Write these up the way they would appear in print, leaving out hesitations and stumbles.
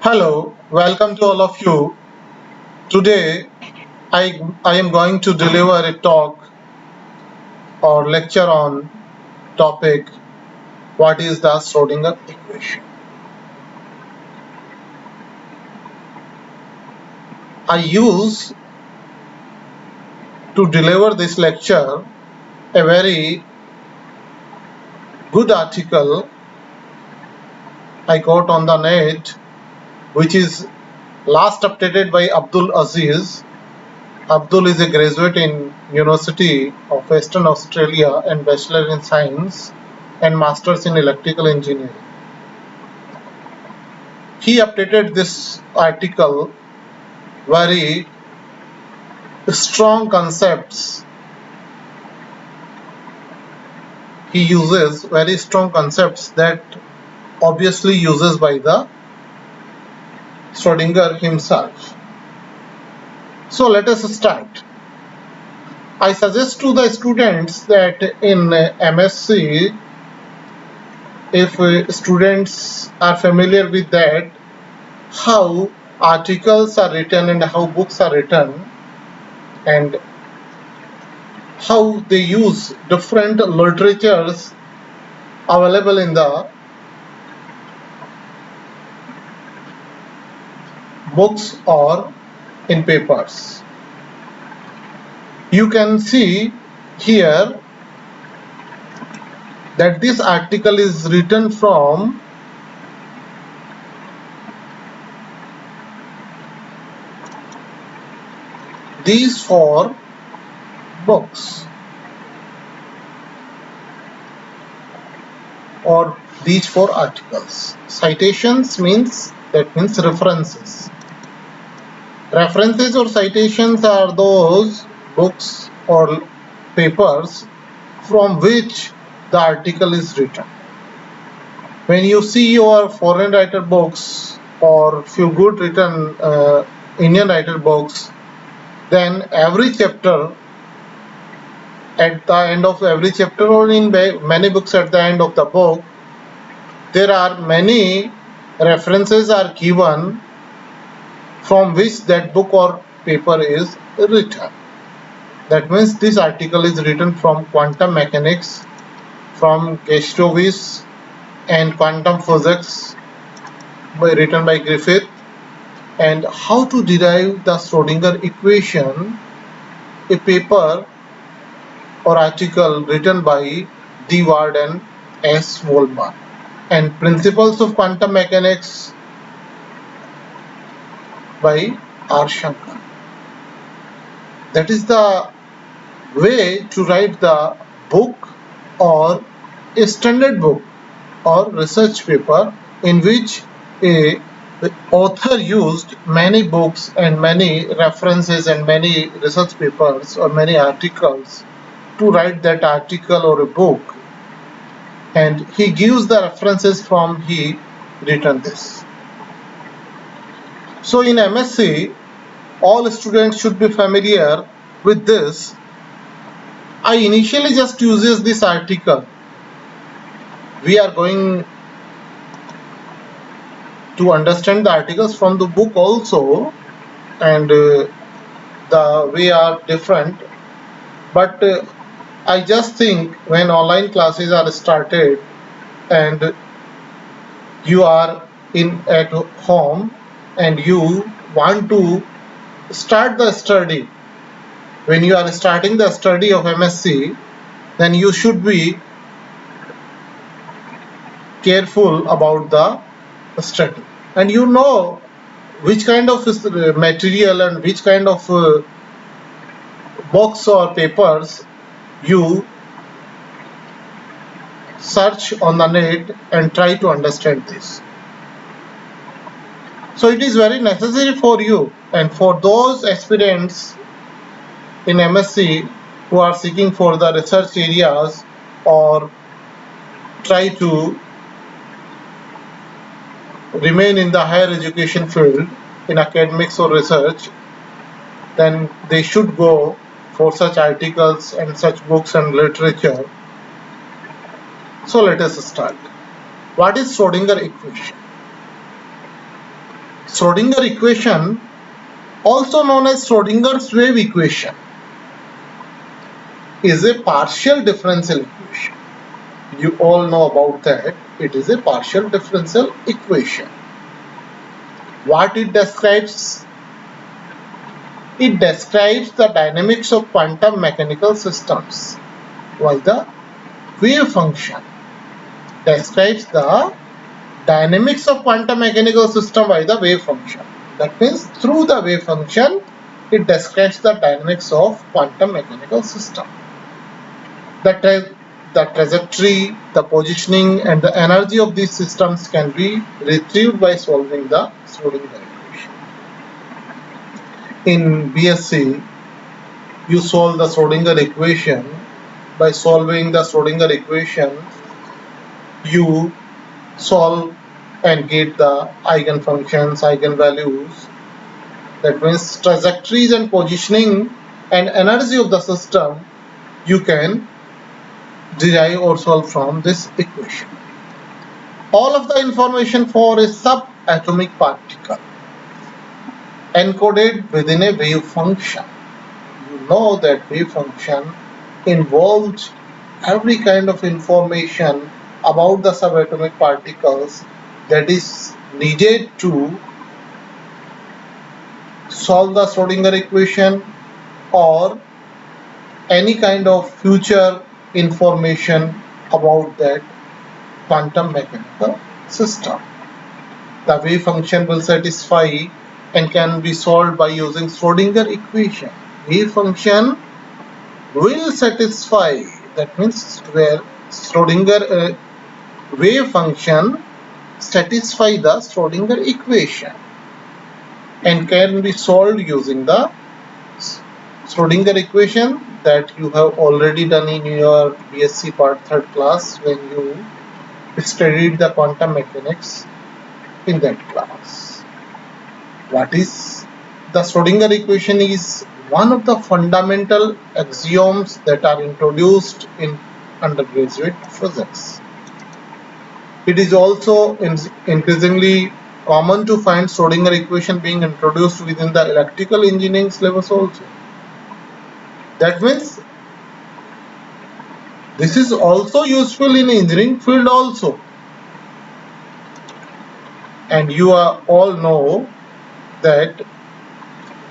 Hello, welcome to all of you. Today, I am going to deliver a talk or lecture on topic what is the Schrodinger equation. I use to deliver this lecture a very good article I got on the net, which is last updated by Abdul Aziz. Abdul is a graduate in University of Western Australia and Bachelor in Science and Masters in Electrical Engineering. He updated this article very strong concepts. He uses very strong concepts that obviously uses by the Schrodinger himself. So let us start. I suggest to the students that in MSc, if students are familiar with that, how articles are written and how books are written and how they use different literatures available in the books or in papers. You can see here that this article is written from these four books or these four articles. Citations means references. References or citations are those books or papers from which the article is written. When you see your foreign writer books or few good written Indian writer books, then every chapter, at the end of every chapter or in many books at the end of the book, there are many references are given from which that book or paper is written. That means this article is written from quantum mechanics, from Gestowitz and quantum physics written by Griffith, and how to derive the Schrodinger equation, a paper or article written by D. Ward and S. Wolman, and principles of quantum mechanics by R. Shankar. That is the way to write the book or a standard book or research paper in which a author used many books and many references and many research papers or many articles to write that article or a book, and he gives the references from he written this. So in MSc, all students should be familiar with this. I initially just uses this article. We are going to understand the articles from the book also, and the way are different, but I just think when online classes are started and you are in at home and you want to start the study, when you are starting the study of MSc, then you should be careful about the study, and you know which kind of material and which kind of books or papers you search on the net and try to understand this. So it is very necessary for you and for those aspirants in MSc who are seeking for the research areas or try to remain in the higher education field in academics or research, then they should go for such articles and such books and literature. So let us start. What is Schrodinger equation? Schrodinger equation, also known as Schrodinger's wave equation, is a partial differential equation. You all know about that. It is a partial differential equation. What it describes? It describes the dynamics of quantum mechanical systems, while the wave function describes the dynamics of quantum mechanical system by the wave function. That means through the wave function, it describes the dynamics of quantum mechanical system. The trajectory, the positioning, and the energy of these systems can be retrieved by solving the Schrodinger equation. In BSc, you solve the Schrodinger equation. By solving the Schrodinger equation, you solve and get the eigenfunctions, eigenvalues. That means trajectories and positioning and energy of the system you can derive or solve from this equation. All of the information for a subatomic particle encoded within a wave function. You know that wave function involves every kind of information about the subatomic particles that is needed to solve the Schrodinger equation or any kind of future information about that quantum mechanical system. The wave function will satisfy and can be solved by using Schrodinger equation. Wave function will satisfy, that means where Schrodinger wave function satisfy the Schrodinger equation and can be solved using the Schrodinger equation that you have already done in your BSc part 3rd class when you studied the quantum mechanics in that class. What is the Schrodinger equation? Is one of the fundamental axioms that are introduced in undergraduate physics. It is also increasingly common to find Schrodinger equation being introduced within the electrical engineering syllabus also. That means this is also useful in engineering field also. And you all know that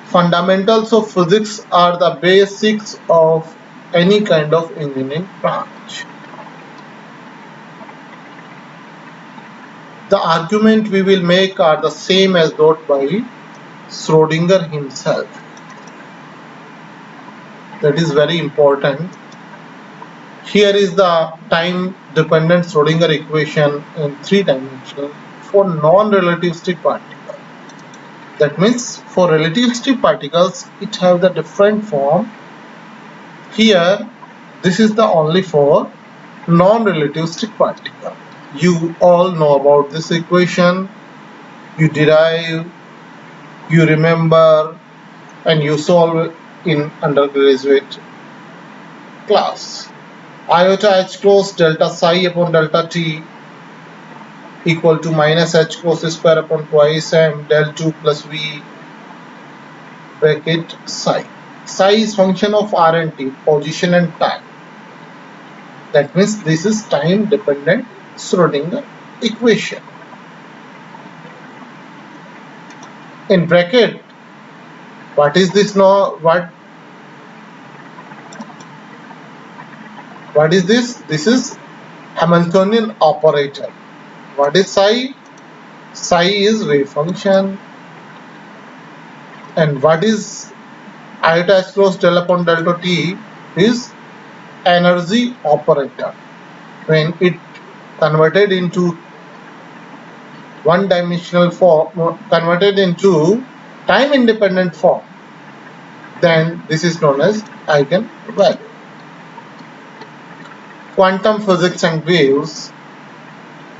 fundamentals of physics are the basics of any kind of engineering branch. The argument we will make are the same as thought by Schrodinger himself. That is very important. Here is the time-dependent Schrodinger equation in 3 dimensions for non-relativistic particles. That means for relativistic particles, it have the different form. Here, this is the only for non-relativistic particle. You all know about this equation. You derive, you remember, and you solve in undergraduate class. Iota h cross delta psi upon delta t equal to minus h cross square upon twice m del 2 plus v bracket psi. Psi is function of r and t, position and time. That means this is time dependent Schrodinger equation. In bracket, what is this now? What is this? This is Hamiltonian operator. What is psi? Psi is wave function. And what is iota h cross del upon delta t is energy operator. When it converted into one-dimensional form, converted into time-independent form, then this is known as eigenvalue. Quantum physics and waves,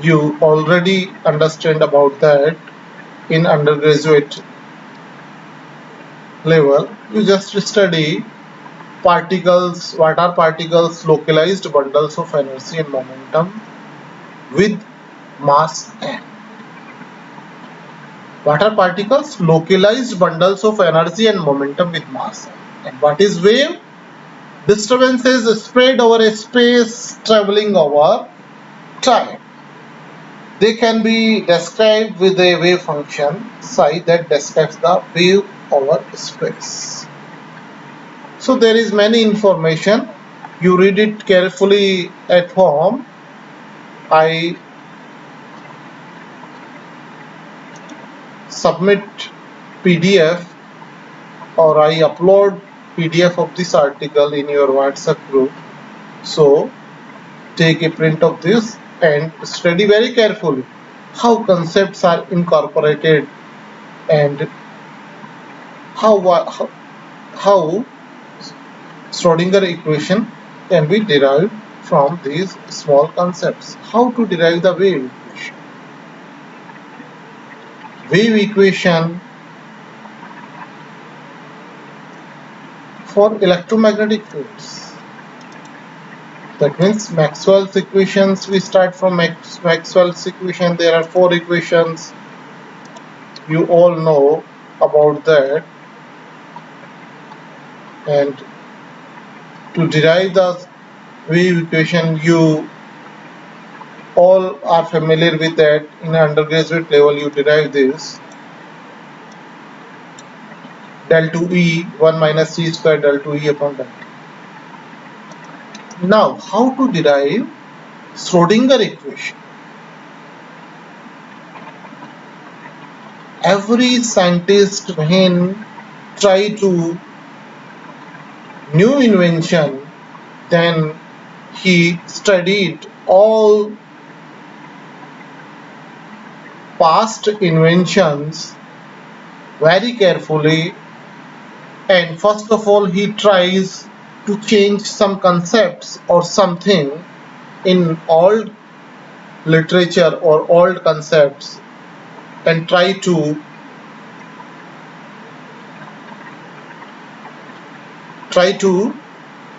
you already understand about that in undergraduate level. You just study particles. What are particles? Localized bundles of energy and momentum with mass m. What are particles? Localized bundles of energy and momentum with mass. And what is wave? Disturbances spread over a space traveling over time. They can be described with a wave function psi that describes the wave over space. So there is many information. You read it carefully at home. I submit PDF or I upload PDF of this article in your WhatsApp group. So take a print of this and study very carefully how concepts are incorporated and how Schrodinger equation can be derived from these small concepts. How to derive the wave equation? Wave equation for electromagnetic fields. That means Maxwell's equations. We start from Maxwell's equation. There are 4 equations. You all know about that. And to derive the wave equation, you all are familiar with that. In undergraduate level, you derive this. Del 2E 1 minus c square del 2E upon del 2. Now, how to derive Schrodinger equation? Every scientist when try to new invention, then he studied all past inventions very carefully, and first of all he tries to change some concepts or something in old literature or old concepts and try to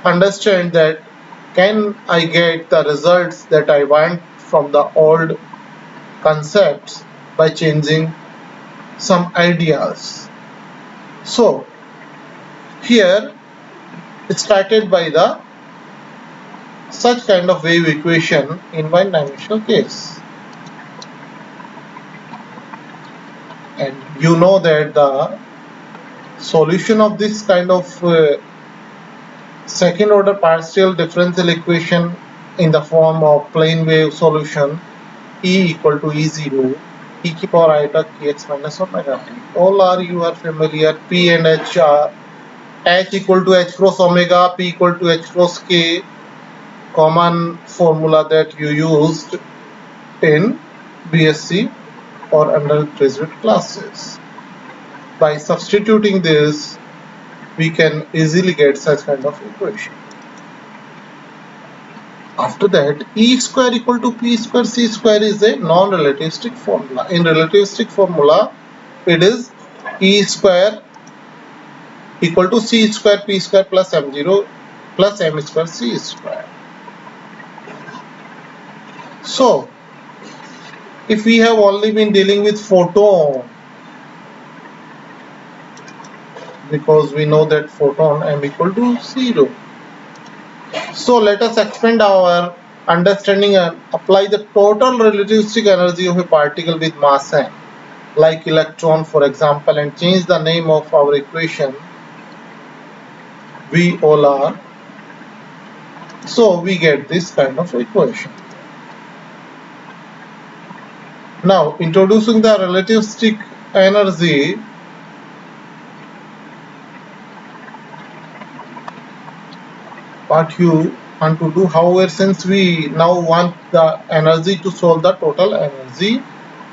understand that can I get the results that I want from the old concepts by changing some ideas. So here it started by the such kind of wave equation in one-dimensional case. And you know that the solution of this kind of second order partial differential equation in the form of plane wave solution E equal to E0 e to the power iota kx minus omega t. All are you are familiar. P and H are H equal to H cross omega, P equal to H cross k, common formula that you used in BSc or undergraduate classes. By substituting this, we can easily get such kind of equation. After that, E square equal to P square C square is a non-relativistic formula. In relativistic formula, it is E square equal to C square P square plus M0 plus M square C square. So, if we have only been dealing with photon, because we know that photon M equal to 0. So let us expand our understanding and apply the total relativistic energy of a particle with mass m, like electron for example, and change the name of our equation V all R. So we get this kind of equation. Now introducing the relativistic energy, what you want to do, however, since we now want the energy to solve the total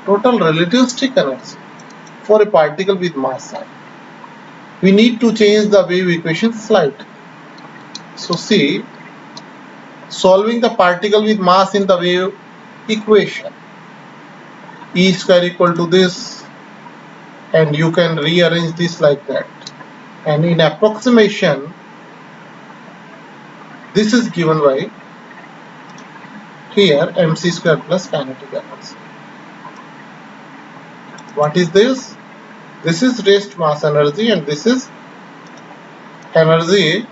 relativistic energy for a particle with mass m, we need to change the wave equation slightly. So see, solving the particle with mass in the wave equation, E square equal to this, and you can rearrange this like that, and in approximation this is given by here mc square plus kinetic energy. What is this? This is rest mass energy, and this is energy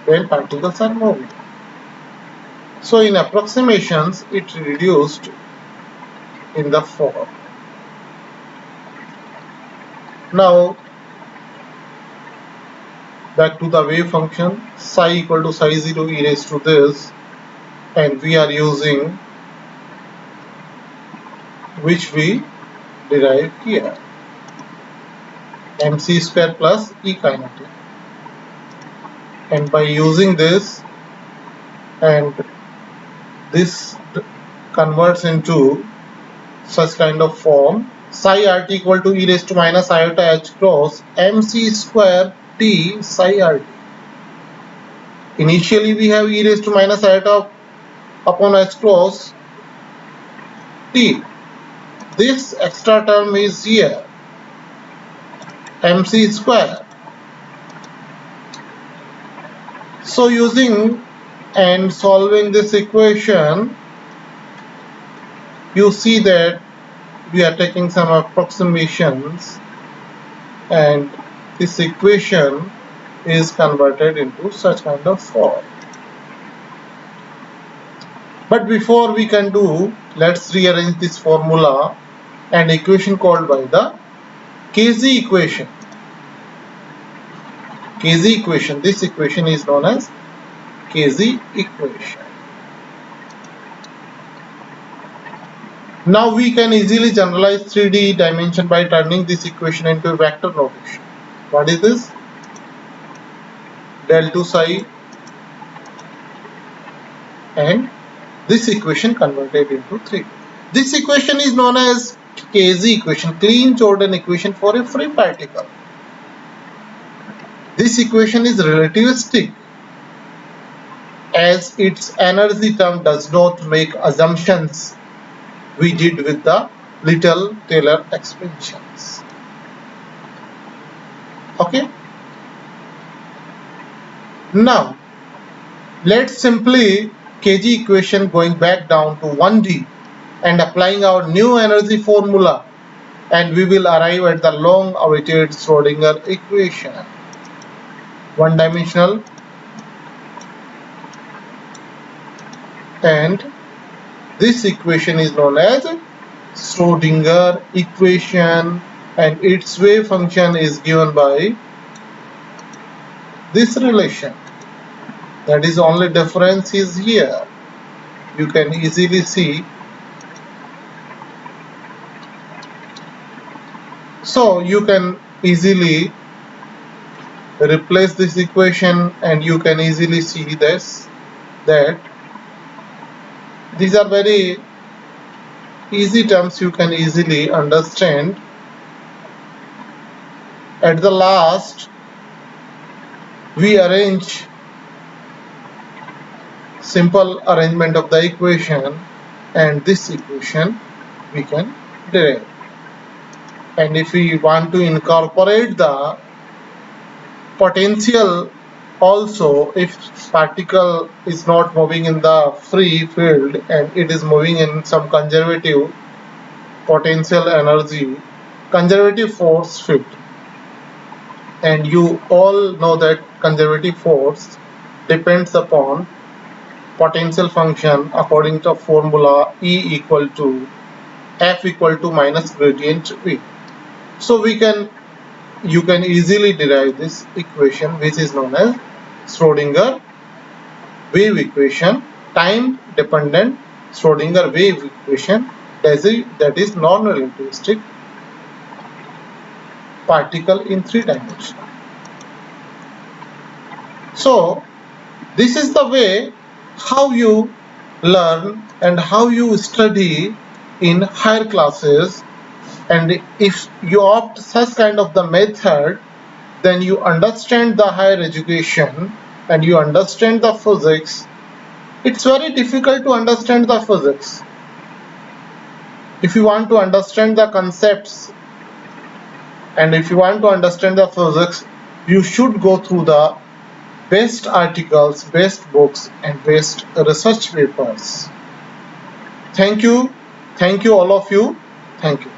when particles are moving. So in approximations, it reduced in the form. Now back to the wave function, psi equal to psi 0 e raised to this, and we are using which we derive here, mc square plus E kinetic. And by using this, and this converts into such kind of form, psi rt equal to e raised to minus iota h cross mc square t psi rt. Initially we have e raised to minus iota upon h cross t. This extra term is here, mc square. So using and solving this equation, you see that we are taking some approximations, and this equation is converted into such kind of form. But before we can do, let's rearrange this formula and equation called by the Kz equation. Kz equation, this equation is known as Kz equation. Now we can easily generalize 3D dimension by turning this equation into a vector notation. What is this? Del 2 psi, and this equation converted into 3D. This equation is known as Kz equation, Kleene-Jordan equation for a free particle. This equation is relativistic as its energy term does not make assumptions we did with the little Taylor expansions. Okay. Now let's simply Kg equation going back down to 1D and applying our new energy formula, and we will arrive at the long awaited Schrodinger equation. One dimensional, and this equation is known as Schrodinger equation, and its wave function is given by this relation. That is, only difference is here. You can easily see. So you can easily replace this equation, and you can easily see this, that these are very easy terms you can easily understand. At the last, we arrange simple arrangement of the equation, and this equation we can derive. And if we want to incorporate the potential also, if particle is not moving in the free field and it is moving in some conservative potential energy, conservative force field, and you all know that conservative force depends upon potential function according to formula E equal to F equal to minus gradient V. So you can easily derive this equation, which is known as Schrodinger wave equation, time dependent Schrodinger wave equation, that is non-relativistic particle in 3 dimensions. So this is the way how you learn and how you study in higher classes, and if you opt such kind of the method, then you understand the higher education and you understand the physics. It's very difficult to understand the physics. If you want to understand the concepts and if you want to understand the physics, you should go through the best articles, best books, and best research papers. Thank you all of you. Thank you.